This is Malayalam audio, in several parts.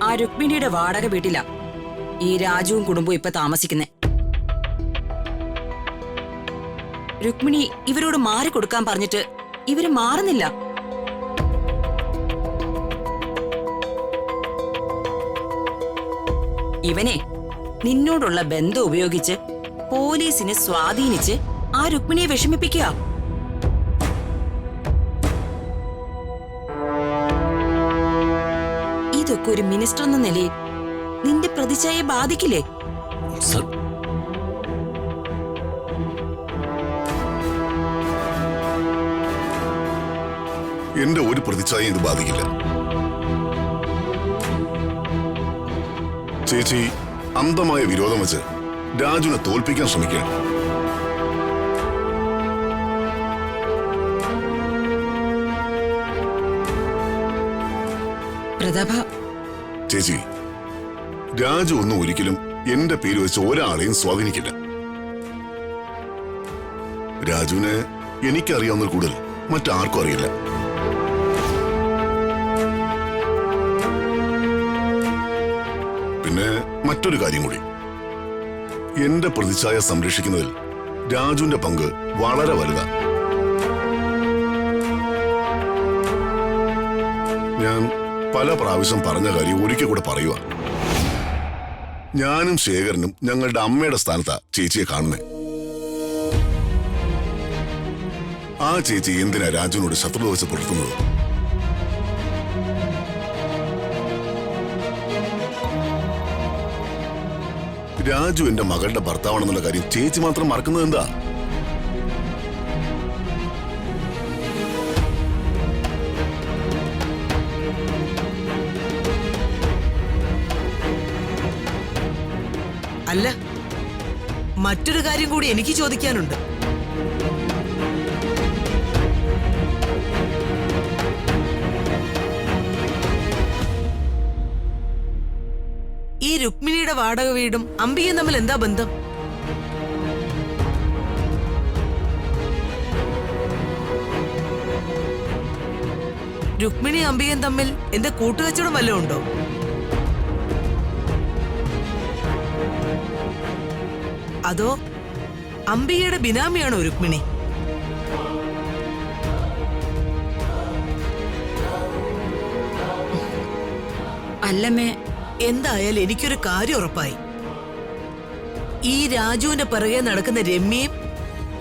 ആ രുക്മിണിയുടെ വാടക വീട്ടിലാ ഈ രാജുവും കുടുംബവും ഇപ്പൊ താമസിക്കുന്നേ. രുക്മിണി ഇവരോട് മാറിക്കൊടുക്കാൻ പറഞ്ഞിട്ട് ഇവര് മാറുന്നില്ല. ഇവനെ നിന്നോടുള്ള ബന്ധം ഉപയോഗിച്ച് പോലീസിനെ സ്വാധീനിച്ച് ആ രുക്മിണിയെ വിഷമിപ്പിക്കുക. ഇതൊക്കെ ഒരു മിനിസ്റ്റർ എന്ന നിലയിൽ നിന്റെ പ്രതിച്ഛായയെ ബാധിക്കില്ലേ? സർ, എന്റെ ഒരു പ്രതിച്ഛായ ഇത് ബാധിക്കില്ല. ചേച്ചി അന്ധമായ വിരോധം വെച്ച് രാജുവിനെ തോൽപ്പിക്കാൻ ശ്രമിക്കുകയാണ്. പ്രതാപ ചേച്ചി, രാജു ഒന്നും ഒരിക്കലും എന്റെ പേര് വെച്ച് ഒരാളെയും സ്വാധീനിക്കില്ല. രാജുവിനെ എനിക്കറിയാവുന്ന കൂടുതൽ മറ്റാർക്കും അറിയില്ല. പിന്നെ മറ്റൊരു കാര്യം കൂടി, എന്റെ പ്രതിച്ഛായ സംരക്ഷിക്കുന്നതിൽ രാജുവിന്റെ പങ്ക് വളരെ വലുതാണ്. ഞാൻ പല പ്രാവശ്യം പറഞ്ഞ കാര്യം ഒരിക്കൽ കൂടെ പറയുക. ഞാനും ശേഖരനും ഞങ്ങളുടെ അമ്മയുടെ സ്ഥാനത്താ ചേച്ചിയെ കാണുന്നേ. ആ ചേച്ചി എന്തിനാ രാജുവിനോട് ശത്രുത വെച്ച് പുലർത്തുന്നത്? രാജു എന്റെ മകളുടെ ഭർത്താവാണെന്നുള്ള കാര്യം ചേച്ചി മാത്രം മറക്കുന്നത് എന്താ? അല്ല, മറ്റൊരു കാര്യം കൂടി എനിക്ക് ചോദിക്കാനുണ്ട്. ഈ രുക്മിണിയുടെ വാടക വീടും അമ്പിയും തമ്മിൽ എന്താ ബന്ധം? രുക്മിണി അമ്പിയും തമ്മിൽ എന്റെ കൂട്ടുകച്ചവടം വല്ലതും ഉണ്ടോ? അതോ അമ്പിയുടെ ബിനാമിയാണോ രുക്മിണി? അല്ലമ്മേ, എന്തായാലും എനിക്കൊരു കാര്യം ഉറപ്പായി. ഈ രാജുവിന്റെ പിറകെ നടക്കുന്ന രമ്യയും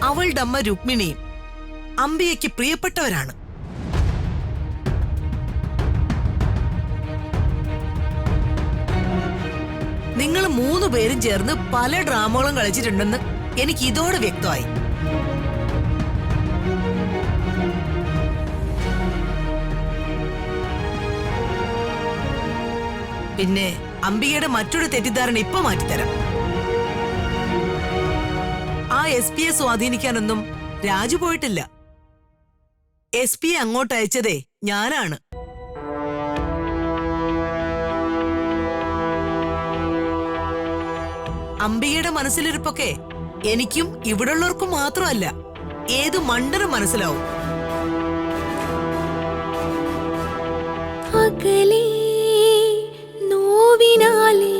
അവളുടെ അമ്മ രുക്മിണിയും അമ്പിയയ്ക്ക് പ്രിയപ്പെട്ടവരാണ്. നിങ്ങൾ 3 പേരും ചേർന്ന് പല ഡ്രാമകളും കളിച്ചിട്ടുണ്ടെന്ന് എനിക്ക് ഇതോടെ വ്യക്തമായി. പിന്നെ അംബികയുടെ മറ്റൊരു തെറ്റിദ്ധാരണ ഇപ്പൊ മാറ്റിത്തരാം. ആ SP സ്വാധീനിക്കാനൊന്നും രാജു പോയിട്ടില്ല. SP അങ്ങോട്ട് അയച്ചതേ ഞാനാണ്. അംബികയുടെ മനസ്സിലിരിപ്പൊക്കെ എനിക്കും ഇവിടെയുള്ളവർക്കും മാത്രമല്ല, ഏത് മണ്ടനും മനസ്സിലാവും. അകലേ നോവിനാലേ